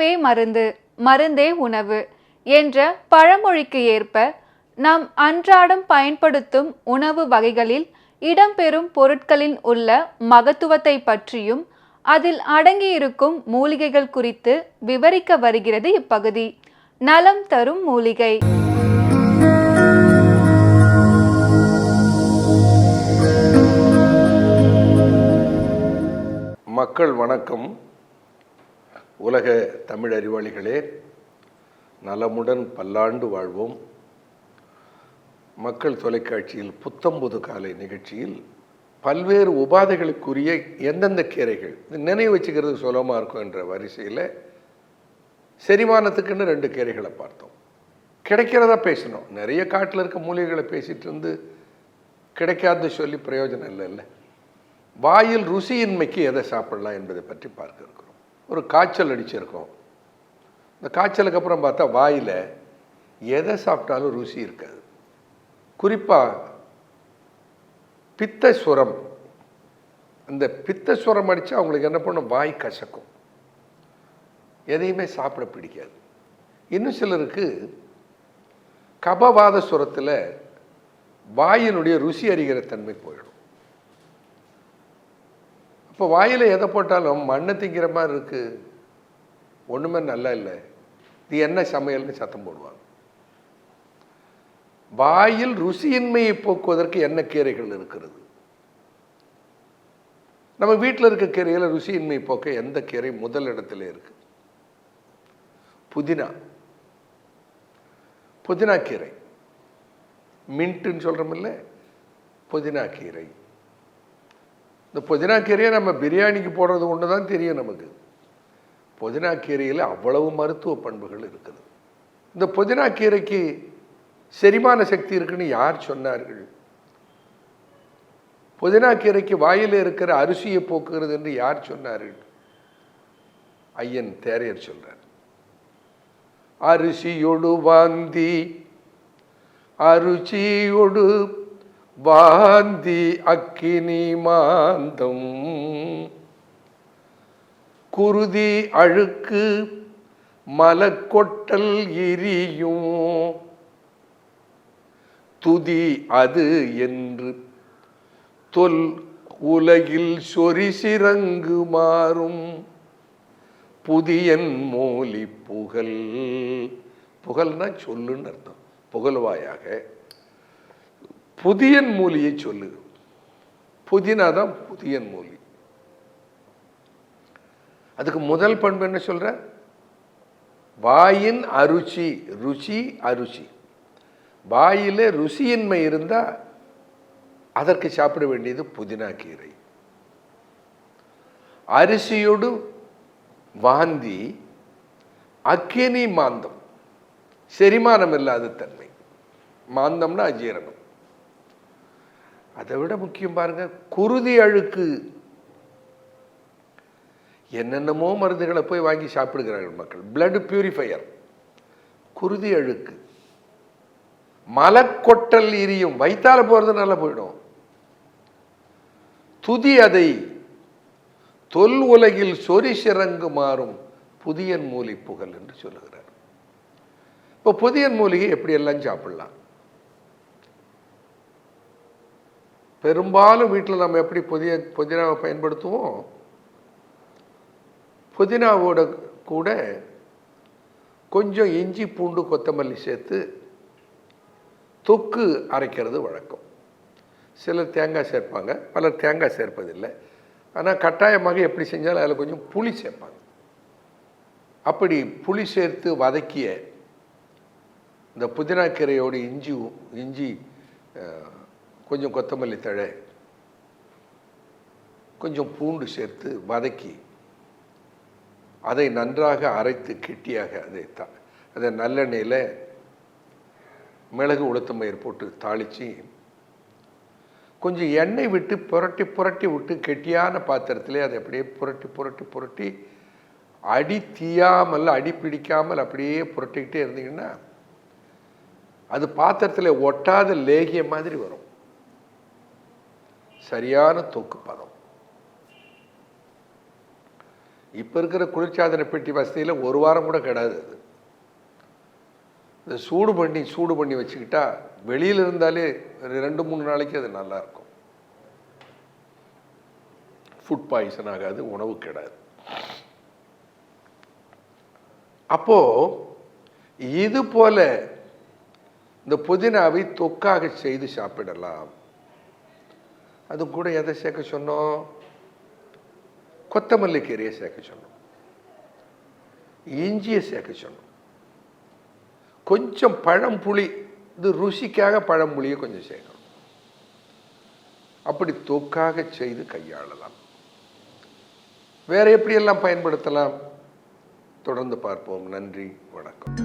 உணவே மருந்து, மருந்தே உணவு என்ற பழமொழிக்கு ஏற்ப நாம் அன்றாடம் பயன்படுத்தும் உணவு வகைகளில் இடம்பெறும் பொருட்களின் உள்ள மகத்துவத்தை பற்றியும் அதில் அடங்கியிருக்கும் மூலிகைகள் குறித்து விவரிக்க வருகிறது இப்பகுதி. நலம் தரும் மூலிகை. மக்கள் வணக்கம். உலக தமிழ் அறிவாளிகளே, நலமுடன் பல்லாண்டு வாழ்வோம். மக்கள் தொலைக்காட்சியில் புத்தம்புது காலை நிகழ்ச்சியில் பல்வேறு உபாதைகளுக்குரிய எந்தெந்த கீரைகள் நினைவு வச்சுக்கிறது சுலபமாக இருக்கும் என்ற வரிசையில் செரிமானத்துக்குன்னு 2 கீரைகளை பார்த்தோம். கிடைக்கிறதா பேசணும். நிறைய காட்டில் இருக்க மூலிகைகளை பேசிகிட்டு இருந்து கிடைக்காத சொல்லி பிரயோஜனம் இல்லைல்ல. வாயில் ருசியின்மைக்கு எதை சாப்பிடலாம் என்பதை பற்றி பார்க்க இருக்கிறோம். ஒரு காய்ச்சல் அடிச்சிருக்கோம். இந்த காய்ச்சலுக்கு அப்புறம் பார்த்தா வாயில் எதை சாப்பிட்டாலும் ருசி இருக்காது. குறிப்பாக பித்தஸ்வரம். அந்த பித்தஸ்வரம் அடித்தா அவங்களுக்கு என்ன பண்ணும், வாய் கசக்கும், எதையுமே சாப்பிட பிடிக்காது. இன்னும் சிலருக்கு கபவாத சுரத்தில் வாயினுடைய ருசி அறிகிற தன்மை போயிடும். அப்போ வாயில் எதை போட்டாலும் மண்ணை திங்கிற மாதிரி இருக்குது, ஒன்றுமே நல்லா இல்லை, இது என்ன சமையல்னு சத்தம் போடுவாங்க. வாயில் ருசியின்மையை போக்குவதற்கு என்ன கீரைகள் இருக்கிறது? நம்ம வீட்டில் இருக்க கீரையில் ருசியின்மை போக்க எந்த கீரை முதல் இடத்துல இருக்கு? புதினா. புதினா கீரை, மின்ட்டுன்னு சொல்கிறோமில்ல, புதினா கீரை. இந்த புதினா கீரையை நம்ம பிரியாணிக்கு போடுறது ஒன்று தான் தெரியும் நமக்கு. புதினா கீரையில் அவ்வளவு மருத்துவ பண்புகள் இருக்குது. இந்த புதினா கீரைக்கு செரிமான சக்தி இருக்குன்னு யார் சொன்னார்கள்? புதினா கீரைக்கு வாயில் இருக்கிற அரிசியை போக்குகிறது என்று யார் சொன்னார்கள்? ஐயன் தேரையர் சொல்றார். அரிசியொடு வாந்தி, அருச்சியொடு வாந்தி அக்கினி மாந்தம், குருதி அழுக்கு மலக்கொட்டல் எரியும், துதி அது என்று தொல் உலகில் சொறி சிறங்கு மாறும், புதியன் மூலி புகழ். புகழ்னா சொல்லுன்னு அர்த்தம். புகழ்வாயாக புதியன் மூலியை சொல்லு. புதினா தான் புதியன் மூலி. அதுக்கு முதல் பண்பு என்ன சொல்ற? வாயின் அருச்சி. ருச்சி அருச்சி. வாயில ருசியின்மை இருந்தால் அதற்கு சாப்பிட வேண்டியது புதினா கீரை. அரிசியோடு வாந்தி அக்கினி மாந்தம், செரிமானம் இல்லாத தன்மை. மாந்தம்னா அஜீரணம். அதை விட முக்கியம் பாருங்க, குருதி அழுக்கு. என்னென்னமோ மருந்துகளை போய் வாங்கி சாப்பிடுகிறார்கள் மக்கள். Blood purifier. குருதி அழுக்கு. மலக்கொட்டல் எரியும், வயிற்றால போறது நல்லா போயிடும். துதி அதை தொல் உலகில் சொறி சிறங்கு மாறும், புதியன் மூலி புகழ் என்று சொல்லுகிறார். இப்போ புதியன் மூலிகை எப்படி எல்லாம் சாப்பிடலாம்? பெரும்பாலும் வீட்டில் நம்ம எப்படி புதினாவை பயன்படுத்துவோம்? புதினாவோட கூட கொஞ்சம் இஞ்சி பூண்டு கொத்தமல்லி சேர்த்து தொக்கு அரைக்கிறது வழக்கம். சிலர் தேங்காய் சேர்ப்பாங்க, பலர் தேங்காய் சேர்ப்பதில்லை. ஆனால் கட்டாயமாக எப்படி செஞ்சாலும் அதில் கொஞ்சம் புளி சேர்ப்பாங்க. அப்படி புளி சேர்த்து வதக்கிய இந்த புதினா கீரையோடு இஞ்சி கொஞ்சம் கொத்தமல்லி தழை, கொஞ்சம் பூண்டு சேர்த்து வதக்கி அதை நன்றாக அரைத்து கெட்டியாக அதை நல்லெண்ணெயில் மிளகு உளுத்தம்பயிர் போட்டு தாளித்து கொஞ்சம் எண்ணெய் விட்டு புரட்டி புரட்டி விட்டு கெட்டியான பாத்திரத்திலே அதை அப்படியே புரட்டி புரட்டி புரட்டி அடி தீயாமல் அடி பிடிக்காமல் அப்படியே புரட்டிக்கிட்டே இருந்தீங்கன்னா அது பாத்திரத்தில் ஒட்டாத லேகிய மாதிரி வரும். சரியான தொக்கு பதம். இப்போ இருக்கிற குளிர்சாதன பெட்டி வசதியில் ஒரு வாரம் கூட கிடாது. அது இந்த சூடு பண்ணி வச்சுக்கிட்டா வெளியில் இருந்தாலே 2-3 நாளைக்கு அது நல்லாயிருக்கும். ஃபுட் பாய்சன் ஆகாது, உணவு கெடாது. அப்போ இது போல இந்த புதினாவை தொக்காக செய்து சாப்பிடலாம். அது கூட எதை சேர்க்க சொன்னோம்? கொத்தமல்லி கீரையை சேர்க்க சொன்னோம், இஞ்சியை சேர்க்க சொன்னோம், கொஞ்சம் பழம்புளி, இது ருசிக்காக பழம்புளியை கொஞ்சம் சேர்க்கணும். அப்படி தொக்காக செய்து கையாளலாம். வேற எப்படியெல்லாம் பயன்படுத்தலாம்? தொடர்ந்து பார்ப்போம். நன்றி, வணக்கம்.